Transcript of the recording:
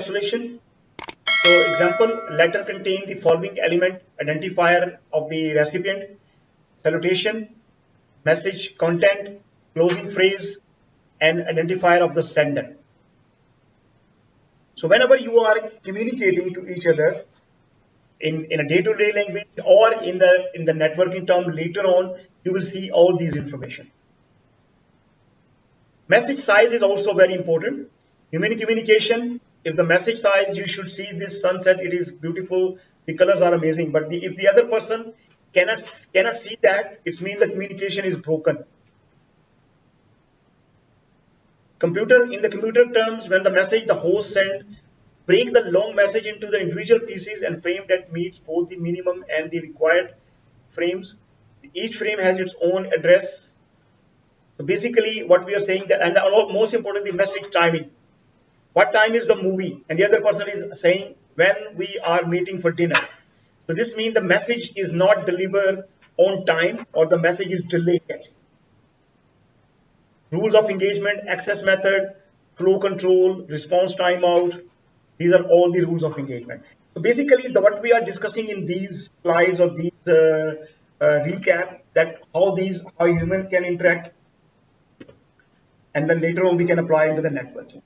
encapsulation. So example, letter contain the following element: identifier of the recipient, salutation, message content, closing phrase, and identifier of the sender. So whenever you are communicating to each other in a day-to-day language or in the networking term later on, you will see all these information. Message size is also very important. Human communication, if the message size, you should see this sunset, it is beautiful, the colors are amazing, but if the other person cannot see that, it means the communication is broken. In the computer terms, when the message the host sent, break the long message into the individual pieces and frame that meets both the minimum and the required frames. Each frame has its own address. So basically, what we are saying that, and most importantly, the message timing. What time is the movie? And the other person is saying when we are meeting for dinner. So this means the message is not delivered on time or the message is delayed. Rules of engagement, access method, flow control, response timeout. These are all the rules of engagement. So basically, what we are discussing in these slides or these recap, that how human can interact, and then later on we can apply into the networking.